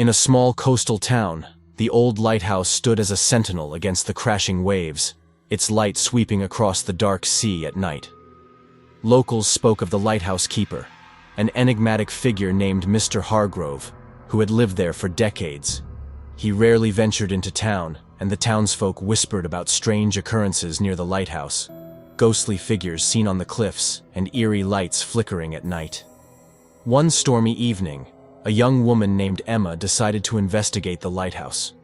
In a small coastal town, the old lighthouse stood as a sentinel against the crashing waves, its light sweeping across the dark sea at night. Locals spoke of the lighthouse keeper, an enigmatic figure named Mr. Hargrove, who had lived there for decades. He rarely ventured into town, and the townsfolk whispered about strange occurrences near the lighthouse, ghostly figures seen on the cliffs and eerie lights flickering at night. One stormy evening, a young woman named Emma decided to investigate the lighthouse.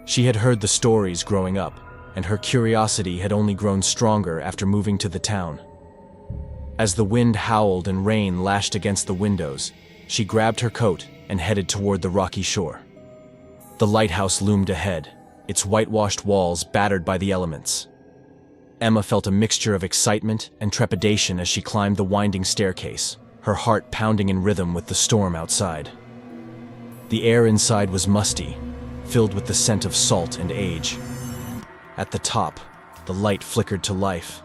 She had heard the stories growing up, and her curiosity had only grown stronger after moving to the town. As the wind howled and rain lashed against the windows, she grabbed her coat and headed toward the rocky shore. The lighthouse loomed ahead, its whitewashed walls battered by the elements. Emma felt a mixture of excitement and trepidation as she climbed the winding staircase, her heart pounding in rhythm with the storm outside. The air inside was musty, filled with the scent of salt and age. At the top, the light flickered to life,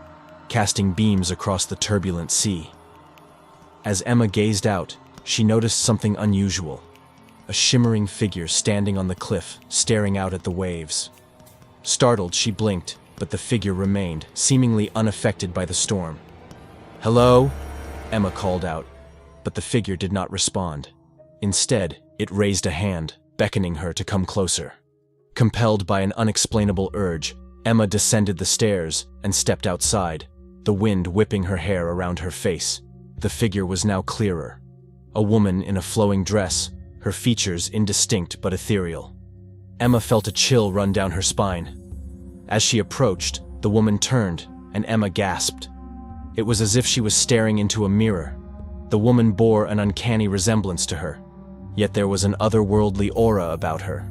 casting beams across the turbulent sea. As Emma gazed out, she noticed something unusual. A shimmering figure standing on the cliff, staring out at the waves. Startled, she blinked, but the figure remained, seemingly unaffected by the storm. "Hello?" Emma called out, but the figure did not respond. Instead, it raised a hand, beckoning her to come closer. Compelled by an unexplainable urge, Emma descended the stairs and stepped outside, the wind whipping her hair around her face. The figure was now clearer. A woman in a flowing dress, her features indistinct but ethereal. Emma felt a chill run down her spine. As she approached, the woman turned, and Emma gasped. It was as if she was staring into a mirror. The woman bore an uncanny resemblance to her, yet there was an otherworldly aura about her.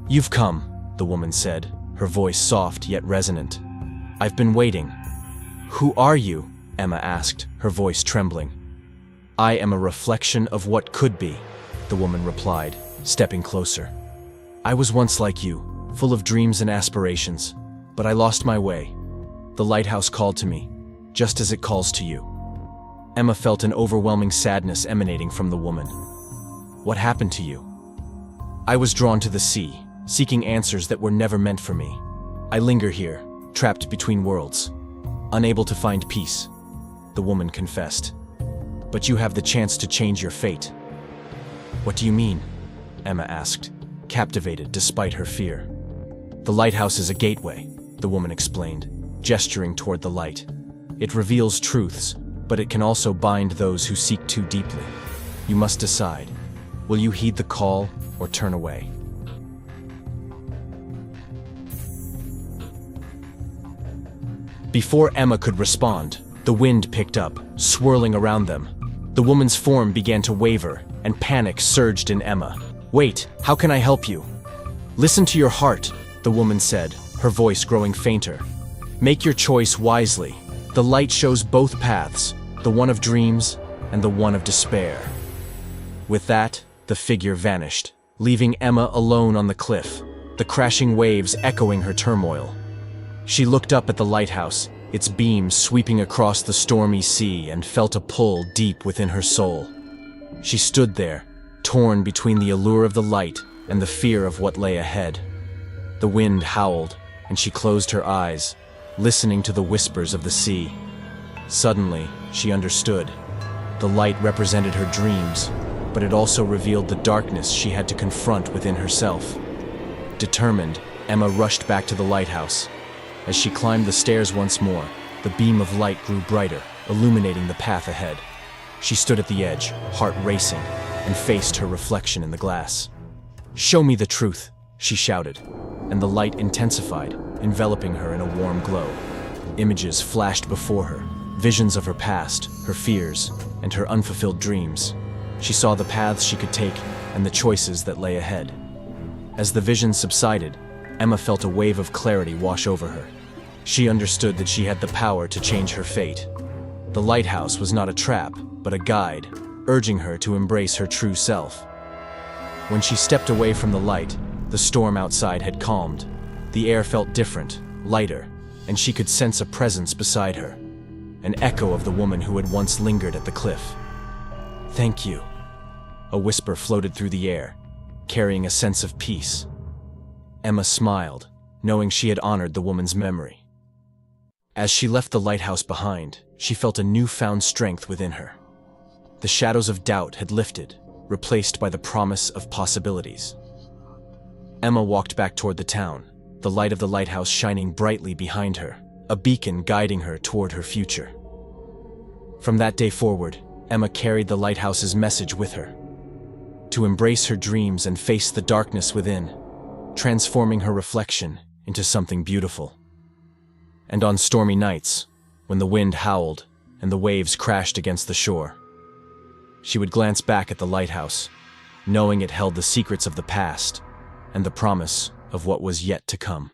"You've come," the woman said, her voice soft yet resonant. "I've been waiting." "Who are you?" Emma asked, her voice trembling. "I am a reflection of what could be," the woman replied, stepping closer. "I was once like you, full of dreams and aspirations, but I lost my way. The lighthouse called to me, just as it calls to you." Emma felt an overwhelming sadness emanating from the woman. "What happened to you?" "I was drawn to the sea, seeking answers that were never meant for me. I linger here, trapped between worlds, unable to find peace," the woman confessed. "But you have the chance to change your fate." "What do you mean?" Emma asked, captivated despite her fear. "The lighthouse is a gateway," the woman explained, gesturing toward the light. "It reveals truths, but it can also bind those who seek too deeply. You must decide. Will you heed the call or turn away?" Before Emma could respond, the wind picked up, swirling around them. The woman's form began to waver, and panic surged in Emma. "Wait, how can I help you?" "Listen to your heart," the woman said, her voice growing fainter. "Make your choice wisely. The light shows both paths, the one of dreams and the one of despair." With that, the figure vanished, leaving Emma alone on the cliff, the crashing waves echoing her turmoil. She looked up at the lighthouse, its beams sweeping across the stormy sea, and felt a pull deep within her soul. She stood there, torn between the allure of the light and the fear of what lay ahead. The wind howled, and she closed her eyes, listening to the whispers of the sea. Suddenly, she understood. The light represented her dreams, but it also revealed the darkness she had to confront within herself. Determined, Emma rushed back to the lighthouse. As she climbed the stairs once more, the beam of light grew brighter, illuminating the path ahead. She stood at the edge, heart racing, and faced her reflection in the glass. "Show me the truth," she shouted, and the light intensified, enveloping her in a warm glow. Images flashed before her, visions of her past, her fears, and her unfulfilled dreams. She saw the paths she could take and the choices that lay ahead. As the vision subsided, Emma felt a wave of clarity wash over her. She understood that she had the power to change her fate. The lighthouse was not a trap, but a guide, urging her to embrace her true self. When she stepped away from the light, the storm outside had calmed. The air felt different, lighter, and she could sense a presence beside her, an echo of the woman who had once lingered at the cliff. "Thank you." A whisper floated through the air, carrying a sense of peace. Emma smiled, knowing she had honored the woman's memory. As she left the lighthouse behind, she felt a newfound strength within her. The shadows of doubt had lifted, replaced by the promise of possibilities. Emma walked back toward the town, the light of the lighthouse shining brightly behind her, a beacon guiding her toward her future. From that day forward, Emma carried the lighthouse's message with her: to embrace her dreams and face the darkness within, transforming her reflection into something beautiful. And on stormy nights, when the wind howled and the waves crashed against the shore, she would glance back at the lighthouse, knowing it held the secrets of the past and the promise of what was yet to come.